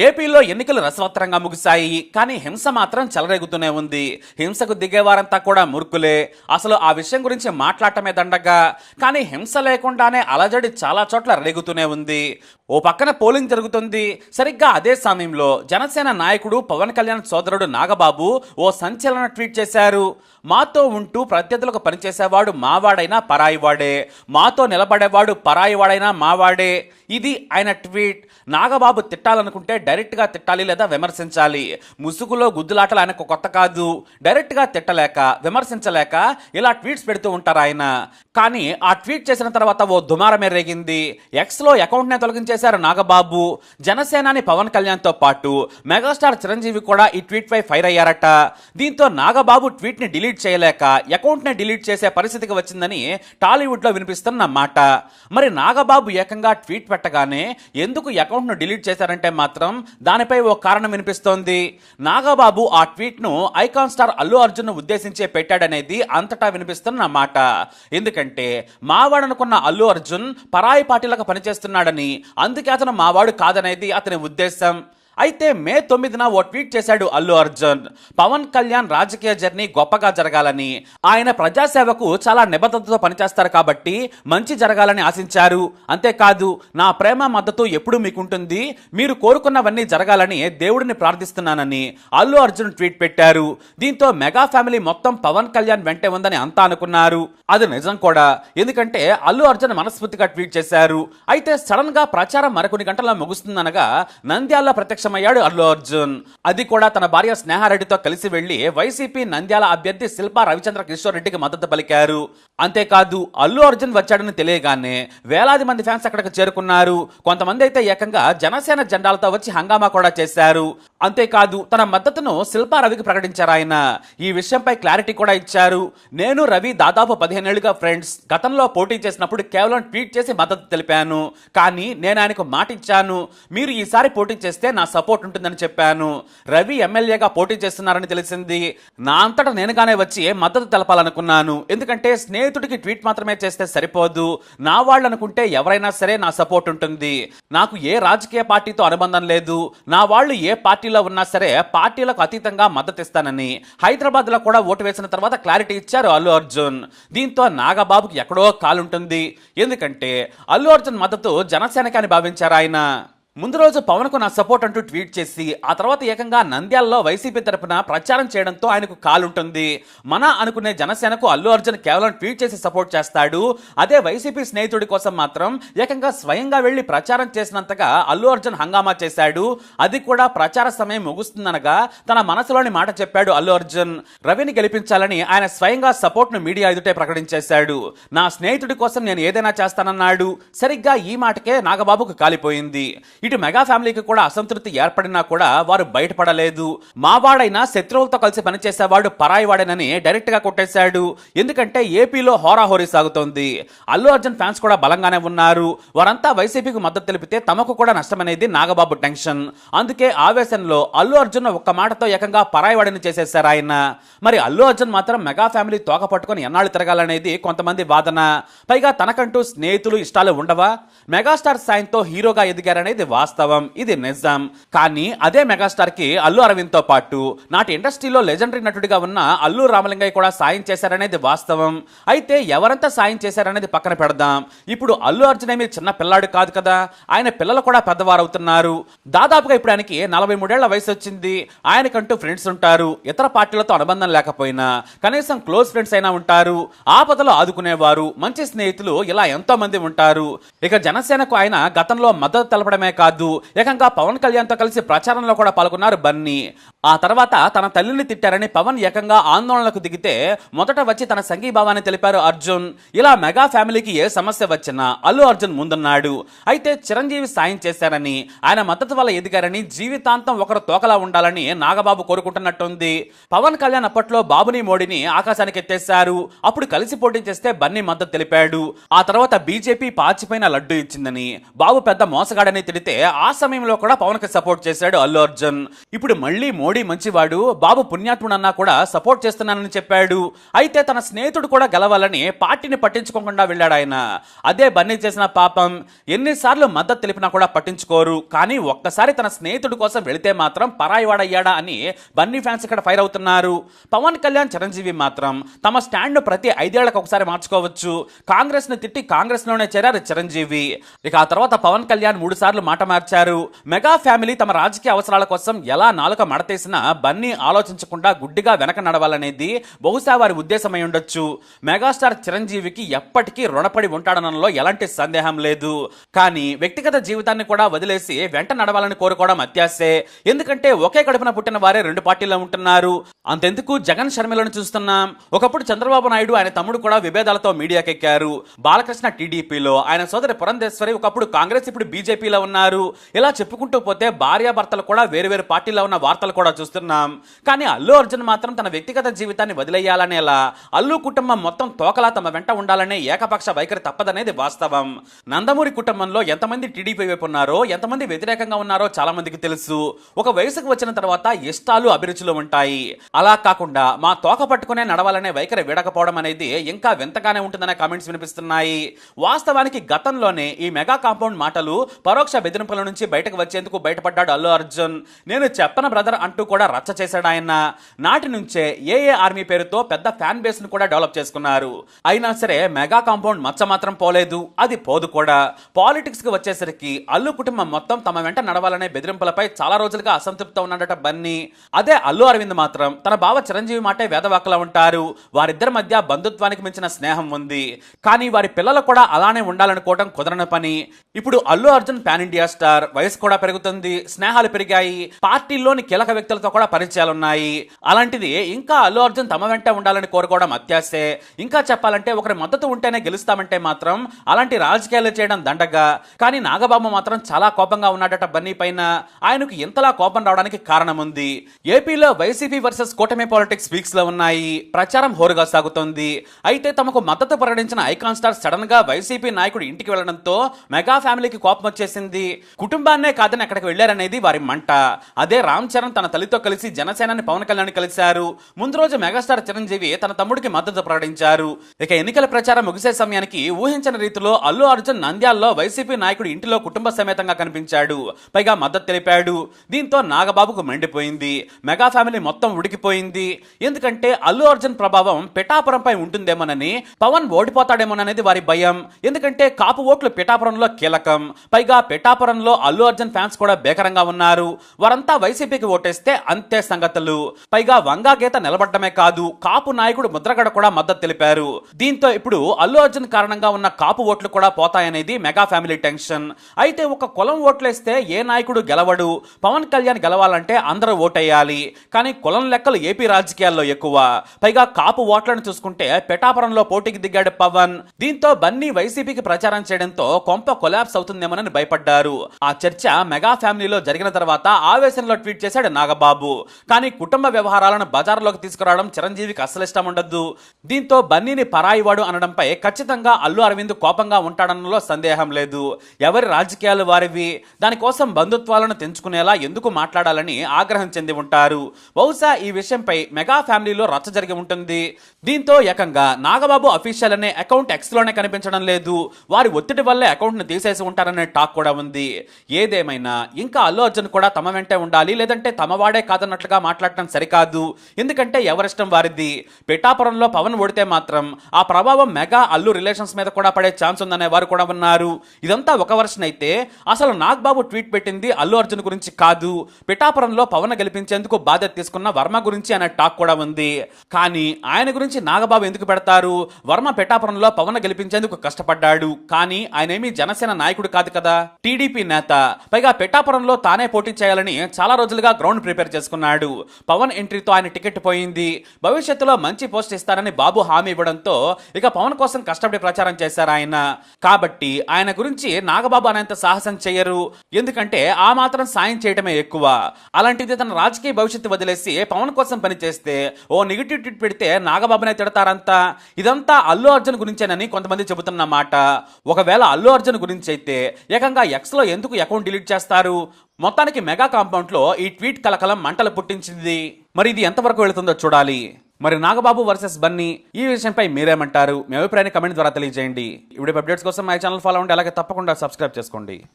ఏపీలో ఎన్నికలు రసవత్తరంగా ముగిశాయి. కానీ హింస మాత్రం చెలరేగుతూనే ఉంది. హింసకు దిగేవారంతా కూడా మూర్ఖులే. అసలు ఆ విషయం గురించి మాట్లాడటమే దండగా. కానీ హింస లేకుండానే అలజడి చాలా చోట్ల రేగుతూనే ఉంది. ఓ పక్కన పోలింగ్ జరుగుతుంది. సరిగ్గా అదే సమయంలో జనసేన నాయకుడు పవన్ కళ్యాణ్ సోదరుడు నాగబాబు ఓ సంచలన ట్వీట్ చేశారు. మాతో ఉంటూ ప్రత్యర్థులకు పనిచేసేవాడు మావాడైనా పరాయివాడే, మాతో నిలబడేవాడు పరాయివాడైనా మావాడే. ఇది ఆయన ట్వీట్. నాగబాబు తిట్టాలనుకుంటే డైరెక్ట్గా తిట్టాలి లేదా విమర్శించాలి. ముసుగులో గుద్దులాటలు ఆయనకు కొత్త కాదు. డైరెక్ట్గా తిట్టలేక విమర్శించలేక ఇలా ట్వీట్స్ పెడుతూ ఉంటారు ఆయన. కానీ ఆ ట్వీట్ చేసిన తర్వాత ఓ దుమారమే రేగింది. ఎక్స్లో అకౌంట్నే తొలగించేశారు నాగబాబు. జనసేనాని పవన్ కళ్యాణ్తో పాటు మెగాస్టార్ చిరంజీవి కూడా ఈ ట్వీట్ పై ఫైర్ అయ్యారట. దీంతో నాగబాబు ట్వీట్ని డిలీట్ చేయలేక అకౌంట్ని డిలీట్ చేసే పరిస్థితికి వచ్చిందని టాలీవుడ్లో వినిపిస్తున్న మాట. మరి నాగబాబు ఏకంగా ట్వీట్ పెట్టగానే ఎందుకు అకౌంట్ను డిలీట్ చేశారంటే మాత్రం దానిపై ఓ కారణం వినిపిస్తోంది. నాగబాబు ఆ ట్వీట్ను ఐకాన్ స్టార్ అల్లు అర్జున్ ఉద్దేశించే పెట్టాడనేది అంతటా వినిపిస్తున్న మాట. ఎందుకంటే మావాడనుకున్న అల్లు అర్జున్ పరాయి పార్టీలకు పనిచేస్తున్నాడని, అందుకే అతను మావాడు కాదనేది అతని ఉద్దేశం. అయితే మే 9న ఓ ట్వీట్ చేశాడు అల్లు అర్జున్. పవన్ కళ్యాణ్ రాజకీయ జర్నీ గొప్పగా జరగాలని, ఆయన ప్రజాసేవకు చాలా నిబద్ధతతో పనిచేస్తారు కాబట్టి మంచి జరగాలని ఆశించారు. అంతేకాదు నా ప్రేమ మద్దతు ఎప్పుడూ మీకుంటుంది, మీరు కోరుకున్నవన్నీ జరగాలని దేవుడిని ప్రార్థిస్తున్నానని అల్లు అర్జున్ ట్వీట్ పెట్టారు. దీంతో మెగా ఫ్యామిలీ మొత్తం పవన్ కళ్యాణ్ వెంటే ఉందని అంతా అనుకున్నారు. అది నిజం కూడా. ఎందుకంటే అల్లు అర్జున్ మనస్ఫూర్తిగా ట్వీట్ చేశారు. అయితే సడన్ గా ప్రచారం మరికొన్ని గంటల్లో ముగుస్తుందనగా నంద్యాల ప్రత్యక్షమయ్యాడు అల్లు అర్జున్. అది కూడా తన భార్య స్నేహారెడ్డితో కలిసి వెళ్లి వైసీపీ నంద్యాల అభ్యర్థి శిల్పా రవిచంద్ర కిషోర్ రెడ్డికి మద్దతు పలికారు. అంతేకాదు అల్లు అర్జున్ వచ్చాడని తెలియగానే వేలాది మంది ఫ్యాన్స్ అక్కడికి చేరుకున్నారు. కొంతమంది అయితే ఏకంగా జనసేన జెండాలతో వచ్చి హంగామా కూడా చేశారు. అంతేకాదు తన మద్దతును శిల్పా రవికి ప్రకటించారు ఆయన. ఈ విషయంపై క్లారిటీ కూడా ఇచ్చారు. నేను రవి దాదాపు 15 ఏళ్లుగా ఫ్రెండ్స్. గతంలో పోటీ చేసినప్పుడు కేవలం ట్వీట్ చేసి మద్దతు తెలిపాను. కానీ నేను ఆయనకు మాట ఇచ్చాను, మీరు ఈసారి పోటీ చేస్తే నా సపోర్ట్ ఉంటుందని చెప్పాను. రవి ఎమ్మెల్యేగా పోటీ చేస్తున్నారని తెలిసింది. నా అంతటా నేనుగానే వచ్చి మద్దతు తెలపాలనుకున్నాను. ఎందుకంటే స్నేహితుడికి ట్వీట్ మాత్రమే చేస్తే సరిపోదు. నా వాళ్ళు అనుకుంటే ఎవరైనా సరే నా సపోర్ట్ ఉంటుంది. నాకు ఏ రాజకీయ పార్టీతో అనుబంధం లేదు. నా వాళ్ళు ఏ పార్టీలో ఉన్నా సరే పార్టీలకు అతీతంగా మద్దతు ఇస్తానని హైదరాబాద్ లో కూడా ఓటు వేసిన తర్వాత క్లారిటీ ఇచ్చారు అల్లు అర్జున్. దీంతో నాగబాబుకి ఎక్కడో కాలుంటుంది. ఎందుకంటే అల్లు అర్జున్ మద్దతు జనసేనకి అని భావించారు ఆయన. ముందు రోజు పవన్ కు నా సపోర్ట్ అంటూ ట్వీట్ చేసి ఆ తర్వాత ఏకంగా నంద్యాలలో వైసీపీ తరపున ప్రచారం చేయడంతో ఆయనకు కాలుంటుంది. మన అనుకునే జనసేనకు అల్లు అర్జున్ కేవలం ట్వీట్ చేసి సపోర్ట్ చేస్తాడు. అదే వైసీపీ స్నేహితుడి కోసం మాత్రం ఏకంగా స్వయంగా వెళ్లి ప్రచారం చేసినంతగా అల్లు అర్జున్ హంగామా చేశాడు. అది కూడా ప్రచార సమయం ముగుస్తుందనగా తన మనసులోని మాట చెప్పాడు అల్లు అర్జున్. రవిని గెలిపించాలని ఆయన స్వయంగా సపోర్ట్ ను మీడియా ఎదుటే ప్రకటించేశాడు. నా స్నేహితుడి కోసం నేను ఏదైనా చేస్తానన్నాడు. సరిగ్గా ఈ మాటకే నాగబాబుకు కాలిపోయింది. ఇటు మెగా ఫ్యామిలీకి కూడా అసంతృప్తి ఏర్పడినా కూడా వారు బయటపడలేదు. మావాడైనా శత్రువులతో కలిసి పనిచేసేవాడు పరాయివాడేనని డైరెక్ట్ గా కొట్టేశాడు. ఎందుకంటే ఏపీలో హోరాహోరీ సాగుతోంది. అల్లు అర్జున్ ఫ్యాన్స్ కూడా బలంగానే ఉన్నారు. వారంతా వైసీపీకి మద్దతు తెలిపితే తమకు కూడా నష్టమనేది నాగబాబు టెన్షన్. అందుకే ఆవేశంలో అల్లు అర్జున్ ఒక్క మాటతో ఏకంగా పరాయివాడిని చేసేశారు ఆయన. మరి అల్లు అర్జున్ మాత్రం మెగా ఫ్యామిలీ తోక పట్టుకుని ఎన్నాళ్ళు తిరగాలనేది కొంతమంది వాదన. పైగా తనకంటూ స్నేహితులు ఇష్టాలు ఉండవా? మెగాస్టార్ సాయంతో హీరోగా ఎదిగారనేది వాస్తవం. ఇది నిజం. కానీ అదే మెగాస్టార్ కి అల్లు అరవింద్ తో పాటు నాటి ఇండస్ట్రీలో లెజెండరీ నటుడిగా ఉన్న అల్లు రామలింగయ్య కూడా సాయం చేశారనేది వాస్తవం. అయితే ఎవరంతా సాయం చేశారనేది పక్కన పెడదాం. ఇప్పుడు అల్లు అర్జున్ ఏమీ చిన్న పిల్లాడు కాదు కదా. ఆయన పిల్లలు కూడా పెద్దవారు అవుతున్నారు. దాదాపుగా ఇప్పుడు ఆయనకి 43 ఏళ్ల వయసు వచ్చింది. ఆయనకంటూ ఫ్రెండ్స్ ఉంటారు. ఇతర పార్టీలతో అనుబంధం లేకపోయినా కనీసం క్లోజ్ ఫ్రెండ్స్ అయినా ఉంటారు. ఆపదలో ఆదుకునేవారు, మంచి స్నేహితులు ఇలా ఎంతో మంది ఉంటారు. ఇక జనసేనకు ఆయన గతంలో మద్దతు తెలపడమే కాదు, ఏకంగా పవన్ కళ్యాణ్ తో కలిసి ప్రచారంలో కూడా పాల్గొన్నారు బన్నీ. ఆ తర్వాత తన తల్లిని తిట్టారని పవన్ ఏకంగా ఆందోళనకు దిగితే మొదట వచ్చి తన సంఘీభావాన్ని తెలిపారు అర్జున్. ఇలా మెగా ఫ్యామిలీకి ఏ సమస్య వచ్చినా అల్లు అర్జున్ ముందున్నాడు. అయితే చిరంజీవి సాయం చేశారని, ఆయన మద్దతు వల్ల ఎదిగారని, జీవితాంతం ఒకరు తోకలా ఉండాలని నాగబాబు కోరుకుంటున్నట్టుంది. పవన్ కళ్యాణ్ అప్పట్లో బాబుని మోడీని ఆకాశానికి ఎత్తేశారు. అప్పుడు కలిసి పోటీ చేస్తే బన్నీ మద్దతు తెలిపాడు. ఆ తర్వాత బీజేపీ పాచిపోయిన లడ్డు ఇచ్చిందని, బాబు పెద్ద మోసగాడని తిడితే ఆ సమయంలో కూడా పవన్ కి సపోర్ట్ చేశాడు అల్లు అర్జున్. ఇప్పుడు మళ్ళీ మోడీ రౌడీ మంచివాడు, బాబు పుణ్యాత్ముడన్నా కూడా సపోర్ట్ చేస్తున్నానని చెప్పాడు. అయితే తన స్నేహితుడు కూడా గెలవాలని పార్టీని పట్టించుకోకుండా వెళ్ళాడు ఆయన. అదే బన్నీ చేసిన పాపం. ఎన్నిసార్లు మద్దతు తెలిపినా కూడా పట్టించుకోరు. కానీ ఒక్కసారి తన స్నేహితుడి కోసం వెళితే మాత్రం పరాయివాడయ్యాడా అని బన్నీ ఫ్యాన్స్ ఇక్కడ ఫైర్ అవుతున్నారు. పవన్ కళ్యాణ్, చిరంజీవి మాత్రం తమ స్టాండ్ ప్రతి 5 ఏళ్లకు ఒకసారి మార్చుకోవచ్చు. కాంగ్రెస్ ని తిట్టి కాంగ్రెస్ లోనే చేరారు చిరంజీవి. ఇక ఆ తర్వాత పవన్ కళ్యాణ్ 3 సార్లు మాట మార్చారు. మెగా ఫ్యామిలీ తమ రాజకీయ అవసరాల కోసం ఎలా నాలుక మడతేసినా బన్నీ ఆలోచించకుండా గుడ్డిగా వెనక నడవాలనేది బహుశా వారి ఉద్దేశమై ఉండొచ్చు. మెగాస్టార్ చిరంజీవికి ఎప్పటికీ రుణపడి ఉంటాడనలో ఎలాంటి సందేహం లేదు. కానీ వ్యక్తిగత జీవితాన్ని కూడా వదిలేసి వెంట నడవాలని కోరుకోవడం అత్యాశే. ఎందుకంటే ఒకే కడుపున పుట్టిన వారే 2 పార్టీల్లో ఉంటున్నారు. అంతెందుకు జగన్ షర్మిలను చూస్తున్నాం. ఒకప్పుడు చంద్రబాబు నాయుడు, ఆయన తమ్ముడు కూడా విభేదాలతో మీడియాకెక్కారు. బాలకృష్ణ టీడీపీలో, ఆయన సోదరి పురంధేశ్వరి ఒకప్పుడు కాంగ్రెస్, ఇప్పుడు బీజేపీలో ఉన్నారు. ఇలా చెప్పుకుంటూ పోతే భార్యాభర్తలు కూడా వేరు పార్టీలో ఉన్న వార్తలు కూడా చూస్తున్నాం. కానీ అల్లు అర్జున్ మాత్రం తన వ్యక్తిగత జీవితాన్ని వదిలేయాలనేలా, అల్లు కుటుంబం మొత్తం తోకలా తమ వెంట ఉండాలనే ఏకపక్ష వైఖరి తప్పదనేది వాస్తవం. నందమూరి కుటుంబంలో ఎంతమంది టీడీపీ వైపు ఉన్నారో, ఎంతమంది వ్యతిరేకంగా ఉన్నారో చాలా మందికి తెలుసు. ఒక వయసుకు వచ్చిన తర్వాత ఇష్టాలు, అభిరుచులు ఉంటాయి. అలా కాకుండా మా తోక పట్టుకునే నడవాలనే వైఖరి వీడకపోవడం అనేది ఇంకా వింతగానే ఉంటుందనే కామెంట్స్ వినిపిస్తున్నాయి. వాస్తవానికి గతంలోనే ఈ మెగా కాంపౌండ్ మాటలు, పరోక్ష బెదిరింపుల నుంచి బయటకు వచ్చేందుకు బయటపడ్డాడు అల్లు అర్జున్. నేను చెప్పన బ్రదర్ అంటూ కూడా రచ్చ చేశాడు ఆయన. నాటి నుంచే ఏఏ ఆర్మీ పేరుతో పెద్ద ఫ్యాన్ బేస్ ను కూడా డెవలప్ చేసుకున్నారు. అయినా సరే మెగా కాంపౌండ్ మచ్చ మాత్రం పోలేదు, అది పోదు కూడా. పాలిటిక్స్ కి వచ్చేసరికి అల్లు కుటుంబం మొత్తం తమ వెంట నడవాలనే బెదిరింపులపై చాలా రోజులుగా అసంతృప్తితో ఉన్నాడట బన్నీ. అదే అల్లు అరవింద్ మాత్రం తన బావ చిరంజీవి మాటే వేదవాకులా ఉంటారు. వారిద్దరి మధ్య బంధుత్వానికి మించిన స్నేహం ఉంది. కానీ వారి పిల్లలు కూడా అలానే ఉండాలనుకోవడం కుదరని పని. ఇప్పుడు Allu Arjun pan India star, వయసు కూడా పెరుగుతుంది, స్నేహాలు పెరిగాయి, పార్టీలోని కీలక వ్యక్తులతో కూడా పరిచయాలున్నాయి. అలాంటిది ఇంకా అల్లు అర్జున్ తమ వెంట ఉండాలని కోరుకోవడం అత్యాశే. ఇంకా చెప్పాలంటే ఒకరి మద్దతు ఉంటేనే గెలుస్తామంటే మాత్రం అలాంటి రాజకీయాలు చేయడం దండగా. కానీ నాగబాబు మాత్రం చాలా కోపంగా ఉన్నాడట బన్నీ పైన. ఆయనకు ఇంతలా కోపం రావడానికి కారణం ఉంది. ఏపీలో వైసీపీ వర్సెస్ కూటమి పాలిటిక్స్ వీక్స్ లో ఉన్నాయి. ప్రచారం హోరుగా సాగుతోంది. అయితే తమకు మద్దతు ప్రకటించిన ఐకాన్ స్టార్ సడన్ గా వైసీపీ నాయకుడు ఇంటికి వెళ్లడంతో మెగా ఫ్యామిలీకి కోపం వచ్చేసింది. కుటుంబాన్నే కాదని అక్కడికి వెళ్లారనేది వారి మంట. అదే రామ్ చరణ్ తన తల్లితో కలిసి జనసేనాని పవన్ కళ్యాణ్ కలిశారు. ముందు రోజు మెగాస్టార్ చిరంజీవి తన తమ్ముడికి మద్దతు ప్రకటించారు. ఇక ఎన్నికల ప్రచారం ముగిసే సమయానికి ఊహించని రీతిలో అల్లు అర్జున్ నంద్యాలలో వైసీపీ నాయకుడి ఇంటిలో కుటుంబ సమేతంగా కనిపించాడు. పైగా మద్దతు తెలిపాడు. దీంతో నాగబాబుకు మండిపోయింది. మెగా ఫ్యామిలీ మొత్తం ఉడికిపోయింది. ఎందుకంటే అల్లు అర్జున్ ప్రభావం పిఠాపురంపై ఉంటుందేమోనని, పవన్ ఓడిపోతాడేమోననేది వారి భయం. ఎందుకంటే కాపు ఓట్లు పిఠాపురంలో కీలకం. పైగా పిఠాపురంలో అల్లు అర్జున్ ఫ్యాన్స్ కూడా బేకరంగా ఉన్నారు. వారంతా వైసీపీకి ఓటేస్తే అంతే సంగతులు. పైగా వంగా గీత నిలబడటమే కాదు, కాపు నాయకుడు ముద్రగడ కూడా మద్దతు తెలిపారు. దీంతో ఇప్పుడు అల్లు అర్జున్ కారణంగా ఉన్న కాపు ఓట్లు కూడా పోతాయనేది మెగా ఫ్యామిలీ టెన్షన్. అయితే ఒక కులం ఓట్లేస్తే ఏ నాయకుడు గెలవడు. పవన్ కళ్యాణ్ గెలవాలంటే అందరూ ఓటేయాలి. కానీ కులం లెక్కలు ఏపీ రాజకీయాల్లో ఎక్కువ. పైగా కాపు ఓట్లను చూసుకుంటే పిఠాపురంలో పోటీకి దిగాడు పవన్. దీంతో బన్నీ వైసీపీకి ప్రచారం చేయడంతో కొంప కొలాప్స్ అవుతుందేమోనని భయపడ్డారు. ఆ చర్చ మెగా ఫ్యామిలీలో జరిగిన తర్వాత ఆవేశంలో ట్వీట్ చేశాడు నాగబాబు. కానీ కుటుంబ వ్యవహారాలను బజార్లోకి తీసుకురావడం చిరంజీవికి అసలు ఇష్టం ఉండదు. దీంతో బన్నీని పరాయివాడు అనడంపై ఖచ్చితంగా అల్లు అరవింద్ కోపంగా ఉంటాడన్నలో సందేహం లేదు. ఎవరి రాజకీయాలు వారివి. దానికోసం బంధుత్వాలను తెంచుకునేలా ఎందుకు మాట్లాడాలని ఆగ్రహం చెంది ఉంటారు. బహుశా ఈ విషయంపై మెగా ఫ్యామిలీలో రచ్చ జరిగి ఉంటుంది. దీంతో ఏకంగా నాగబాబు అఫీషియల్ అనే అకౌంట్ ఎక్స్ లోనే కనిపించడం లేదు. వారి ఒత్తిడి వల్లే అకౌంట్ ను తీసేసి ఉంటారనే టాక్ కూడా ఉంది. ఏదేమైనా ఇంకా అల్లు అర్జున్ కూడా తమ వెంటే ఉండాలి, లేదంటే తమవాడే కాదన్నట్లుగా మాట్లాడటం సరికాదు. ఎందుకంటే ఎవరిష్టం వారిది. పిఠాపురంలో పవన్ ఓడితే మాత్రం ఆ ప్రభావం మెగా అల్లు రిలేషన్స్ మీద కూడా పడే ఛాన్స్ ఉందనే వారు కూడా ఉన్నారు. ఇదంతా ఒక వర్షన్ అయితే అసలు నాగబాబు ట్వీట్ పెట్టింది అల్లు అర్జున్ గురించి కాదు, పిఠాపురంలో పవన్ గెలిపించేందుకు బాధ్యత తీసుకున్న వర్మ గురించి అనే టాక్ కూడా ఉంది. కానీ ఆయన గురించి నాగబాబు ఎందుకు పెడతారు? వర్మ పిఠాపురంలో పవన్ గెలిపించేందుకు కష్టపడ్డాడు. కానీ ఆయనేమీ జనసేన నాయకుడు కాదు కదా, టీడీపీ నేత. పైగా పిఠాపురంలో తానే పోటీ చేయాలని చాలా రోజులుగా గ్రౌండ్ ప్రిపేర్ చేసుకున్నాడు. పవన్ ఎంట్రీతో ఆయన టికెట్ పోయింది. భవిష్యత్తులో మంచి పోస్ట్ ఇస్తారని బాబు హామీ ఇవ్వడంతో ఇక పవన్ కోసం కష్టపడి ప్రచారం చేశారు ఆయన. కాబట్టి ఆయన గురించి నాగబాబు అనేంత సాహసం చేయరు. ఎందుకంటే ఆ మాత్రం సాయం చేయడమే ఎక్కువ. అలాంటిది తన రాజకీయ భవిష్యత్తు వదిలేసి పవన్ కోసం పనిచేస్తే ఓ నెగిటివ్ ట్వీట్ పెడితే నాగబాబునే తిడతారంతా. ఇదంతా అల్లు అర్జున్ గురించేనని కొంతమంది చెబుతున్న మాట. ఒకవేళ అల్లు అర్జున్ గురించి నుంచి అయితే ఏకంగా ఎక్స్లో ఎందుకు అకౌంట్ డిలీట్ చేస్తారు? మొత్తానికి మెగా కాంపౌండ్లో ఈ ట్వీట్ కలకలం మంటలు పుట్టించింది. మరి ఇది ఎంతవరకు వెళుతుందో చూడాలి. మరి నాగబాబు వర్సెస్ బన్నీ ఈ విషయంపై మీరేమంటారు? మీ అభిప్రాయాన్ని కమెంట్ ద్వారా తెలియజేయండి. ఇప్పుడు అప్డేట్స్ కోసం మై ఛానల్ ఫాలో అవ్వండి, అలాగే తప్పకుండా సబ్స్క్రైబ్ చేసుకోండి.